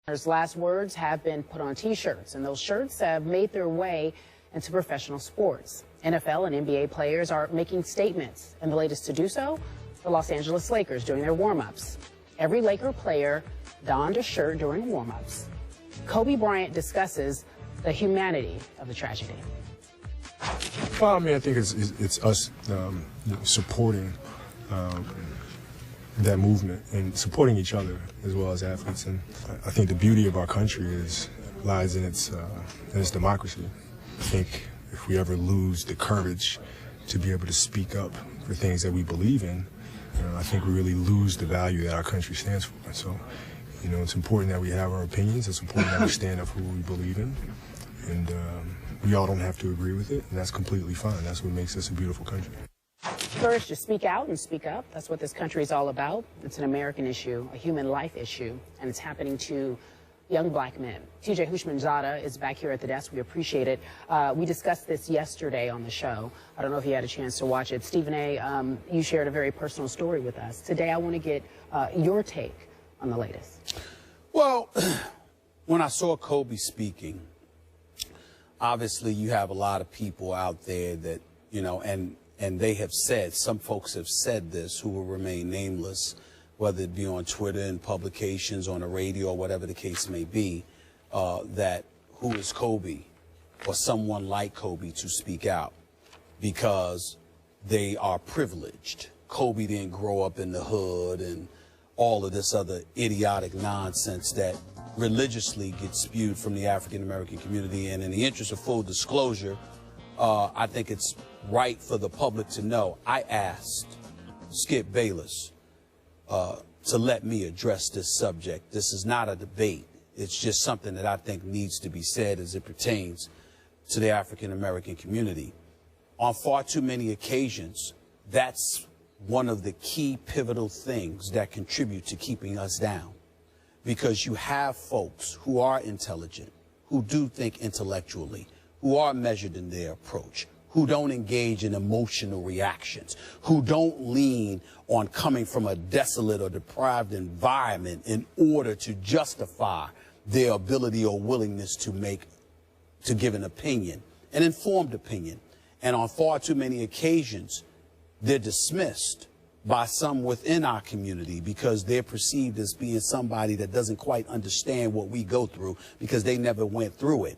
His last words have been put on T-shirts, and those shirts have made their way into professional sports. NFL and NBA players are making statements, and the latest to do so, the Los Angeles Lakers doing their warm-ups. Every Laker player donned a shirt during warm-ups. Kobe Bryant discusses the humanity of the tragedy. Well, I mean, I think it's us supporting that movement and supporting each other as well as athletes. And I think the beauty of our country lies in its democracy. I think if we ever lose the courage to be able to speak up for things that we believe in, I think we really lose the value that our country stands for. And so, it's important that we have our opinions. It's important that we stand up for what we believe in. And we all don't have to agree with it, and that's completely fine. That's what makes us a beautiful country. Courage to speak out and speak up. That's what this country is all about. It's an American issue, a human life issue, and it's happening to young black men. TJ Hushmanzada is back here at the desk. We appreciate it. We discussed this yesterday on the show. I don't know if you had a chance to watch it. Stephen A., you shared a very personal story with us. Today, I want to get your take on the latest. Well, when I saw Kobe speaking, obviously you have a lot of people out there that, and they have said, some folks have said this who will remain nameless, whether it be on Twitter and publications, on the radio, or whatever the case may be, that who is Kobe or someone like Kobe to speak out because they are privileged. Kobe didn't grow up in the hood and all of this other idiotic nonsense that religiously gets spewed from the African-American community. And in the interest of full disclosure, I think it's right for the public to know. I asked Skip Bayless to let me address this subject. This is not a debate. It's just something that I think needs to be said as it pertains to the African-American community. On far too many occasions, that's one of the key pivotal things that contribute to keeping us down. Because you have folks who are intelligent, who do think intellectually, who are measured in their approach, who don't engage in emotional reactions, who don't lean on coming from a desolate or deprived environment in order to justify their ability or willingness to give an opinion, an informed opinion. And on far too many occasions, they're dismissed by some within our community because they're perceived as being somebody that doesn't quite understand what we go through because they never went through it.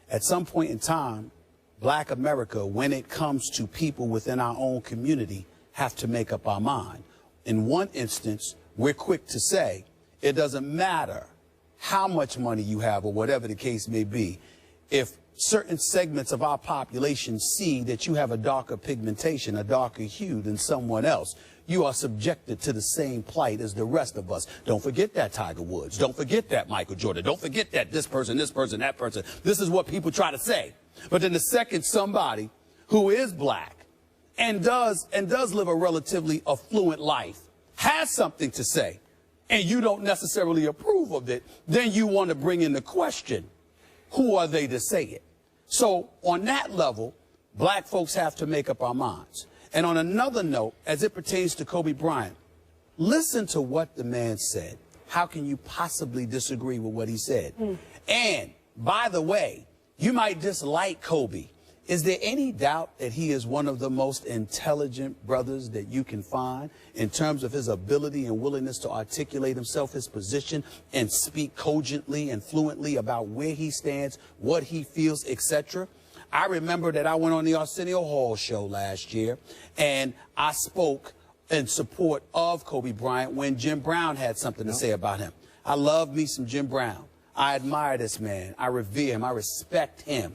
At some point in time, Black America, when it comes to people within our own community, have to make up our mind. In one instance, we're quick to say, it doesn't matter how much money you have or whatever the case may be. If certain segments of our population see that you have a darker pigmentation, a darker hue than someone else, you are subjected to the same plight as the rest of us. Don't forget that Tiger Woods. Don't forget that Michael Jordan. Don't forget that this person, that person. This is what people try to say. But then the second somebody who is black and does live a relatively affluent life has something to say, and you don't necessarily approve of it, then you want to bring in the question, who are they to say it? So on that level, black folks have to make up our minds. And on another note, as it pertains to Kobe Bryant, listen to what the man said. How can you possibly disagree with what he said? And by the way, you might dislike Kobe. Is there any doubt that he is one of the most intelligent brothers that you can find in terms of his ability and willingness to articulate himself, his position, and speak cogently and fluently about where he stands, what he feels, etc.? I remember that I went on the Arsenio Hall show last year, and I spoke in support of Kobe Bryant when Jim Brown had something to say about him. I love me some Jim Brown. I admire this man. I revere him. I respect him.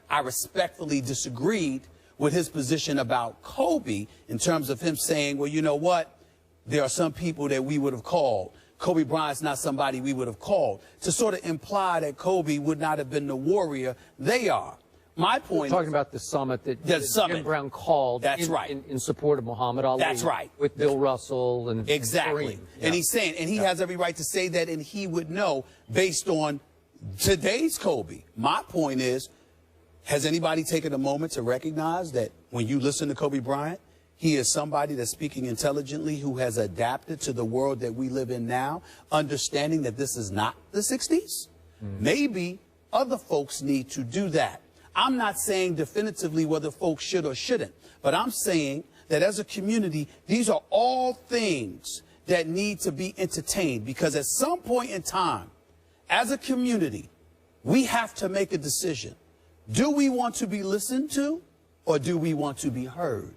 I respectfully disagreed with his position about Kobe in terms of him saying, well, you know what? There are some people that we would have called. Kobe Bryant's not somebody we would have called. To sort of imply that Kobe would not have been the warrior they are. My point We're talking about the summit that Jim Brown called in support of Muhammad Ali. That's right. With Bill Russell and exactly. Yeah. And he's saying, and he has every right to say that, and he would know based on today's Kobe. My point is, has anybody taken a moment to recognize that when you listen to Kobe Bryant, He is somebody that's speaking intelligently, who has adapted to the world that we live in now, understanding that this is not the 60s. Maybe other folks need to do that. I'm not saying definitively whether folks should or shouldn't, but I'm saying that as a community, these are all things that need to be entertained, because at some point in time, as a community, we have to make a decision. Do we want to be listened to, or do we want to be heard?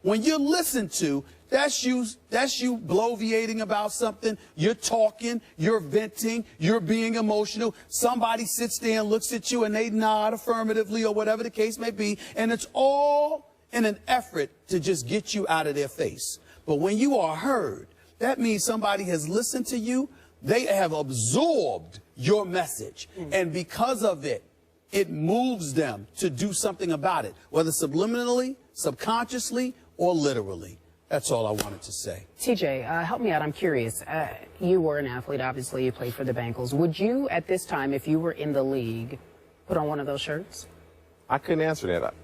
When you're listened to, that's you bloviating about something, you're talking, you're venting, you're being emotional. Somebody sits there and looks at you and they nod affirmatively or whatever the case may be, and it's all in an effort to just get you out of their face. But when you are heard, that means somebody has listened to you, they have absorbed your message, and because of it, it moves them to do something about it, whether subliminally, subconsciously, or literally. That's all I wanted to say. TJ, help me out. I'm curious. You were an athlete. Obviously, you played for the Bengals. Would you, at this time, if you were in the league, put on one of those shirts? I couldn't answer that.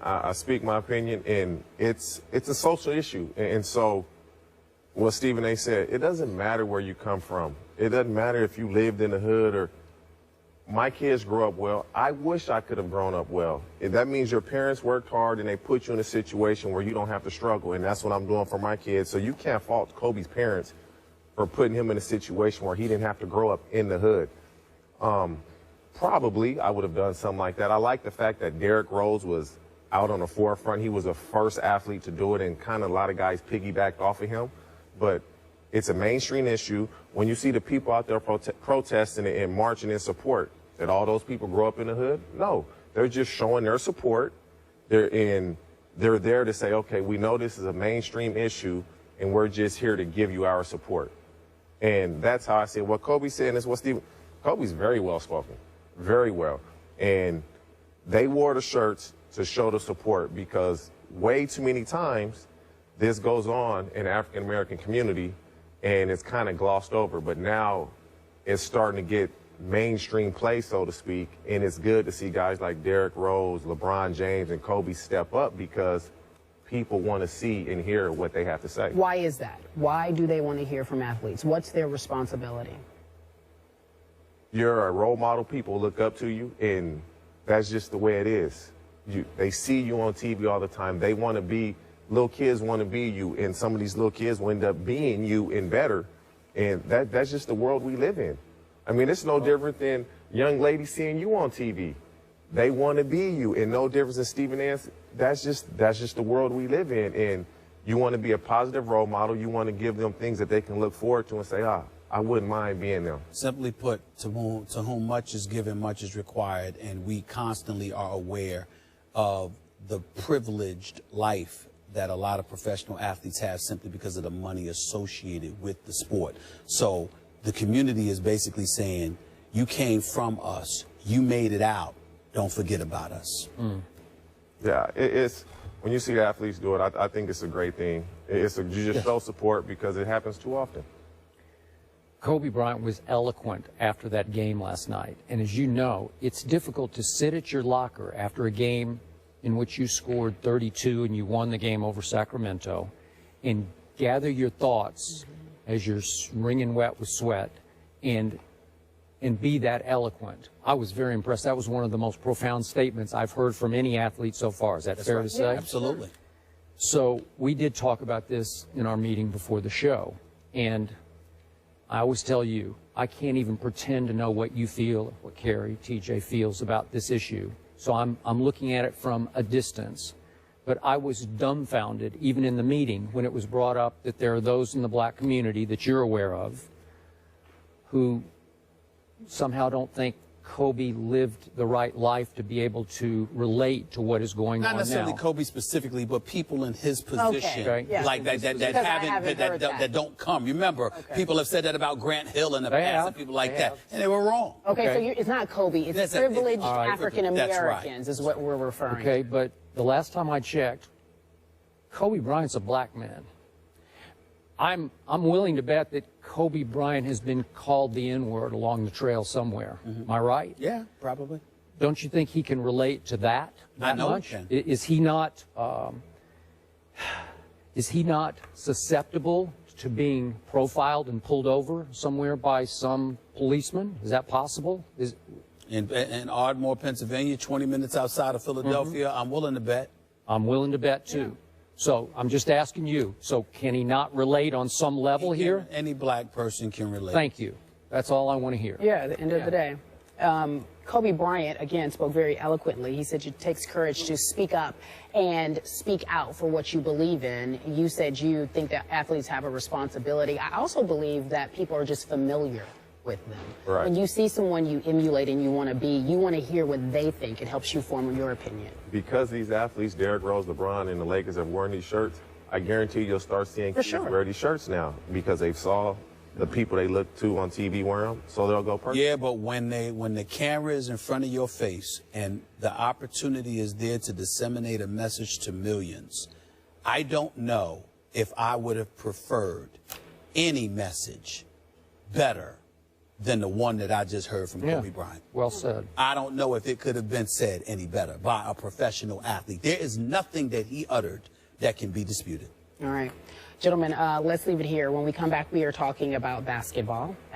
I speak my opinion, and it's a social issue. And so what Stephen A. said, it doesn't matter where you come from. It doesn't matter if you lived in the hood or my kids grew up well. I wish I could have grown up well. That means your parents worked hard and they put you in a situation where you don't have to struggle, and that's what I'm doing for my kids. So you can't fault Kobe's parents for putting him in a situation where he didn't have to grow up in the hood. Probably I would have done something like that. I like the fact that Derrick Rose was out on the forefront. He was the first athlete to do it, and kind of a lot of guys piggybacked off of him. But it's a mainstream issue. When you see the people out there protesting and marching in support, that all those people grow up in the hood? No, they're just showing their support. They're there to say, okay, we know this is a mainstream issue, and we're just here to give you our support. And that's how I see it. What Kobe's saying is what Stephen. Kobe's very well spoken, very well, and they wore the shirts to show the support, because way too many times this goes on in the African American community, and it's kind of glossed over. But now it's starting to get mainstream play, so to speak, and it's good to see guys like Derrick Rose, LeBron James, and Kobe step up, because people want to see and hear what they have to say. Why is that? Why do they want to hear from athletes? What's their responsibility? You're a role model. People look up to you, and that's just the way it is. They see you on TV all the time. They want to be, little kids want to be you, and some of these little kids will end up being you and better, and that's just the world we live in. I mean, it's no different than young ladies seeing you on TV. They want to be you, and no difference than Stephen A. That's just the world we live in, and you want to be a positive role model. You want to give them things that they can look forward to and say, I wouldn't mind being them. Simply put, to whom much is given, much is required, and we constantly are aware of the privileged life that a lot of professional athletes have simply because of the money associated with the sport. So the community is basically saying, you came from us, you made it out, don't forget about us. Yeah, it's when you see athletes do it, I think it's a great thing. You just show support, because it happens too often. Kobe Bryant was eloquent after that game last night. And as you know, it's difficult to sit at your locker after a game in which you scored 32 and you won the game over Sacramento and gather your thoughts as you're wringing wet with sweat and be that eloquent. I was very impressed. That was one of the most profound statements I've heard from any athlete so far. Is that fair to say? Yeah, absolutely. So we did talk about this in our meeting before the show. And I always tell you, I can't even pretend to know what you feel, what Carrie, TJ feels about this issue. So I'm looking at it from a distance. But I was dumbfounded, even in the meeting, when it was brought up that there are those in the black community that you're aware of who somehow don't think Kobe lived the right life to be able to relate to what is going on now. Not necessarily Kobe specifically, but people in his position, Okay. like that don't come. You remember, people have said that about Grant Hill in the past, and people like that, and they were wrong. Okay, so it's not Kobe, it's privileged African Americans is what we're referring to. Okay, but the last time I checked, Kobe Bryant's a black man. I'm willing to bet that Kobe Bryant has been called the N-word along the trail somewhere. Am I right? Yeah, probably. Don't you think he can relate to that I know much? he can. Is he not is he not susceptible to being profiled and pulled over somewhere by some policeman? Is that possible? In Ardmore, Pennsylvania, 20 minutes outside of Philadelphia, I'm willing to bet. I'm willing to bet, too. Yeah. So I'm just asking you, so can he not relate on some level here? Any black person can relate. Thank you. That's all I want to hear. Yeah, at the end of the day. Kobe Bryant, again, spoke very eloquently. He said it takes courage to speak up and speak out for what you believe in. You said you think that athletes have a responsibility. I also believe that people are just familiar with them. Right. When you see someone you emulate and you want to be, you want to hear what they think. It helps you form your opinion. Because these athletes, Derrick Rose, LeBron, and the Lakers have worn these shirts, I guarantee you'll start seeing kids wear these shirts now because they saw the people they look to on TV wear them, so they'll go personal. Yeah, but when the camera is in front of your face and the opportunity is there to disseminate a message to millions, I don't know if I would have preferred any message better than the one that I just heard from Kobe Bryant. Well said. I don't know if it could have been said any better by a professional athlete. There is nothing that he uttered that can be disputed. All right. Gentlemen, let's leave it here. When we come back, we are talking about basketball.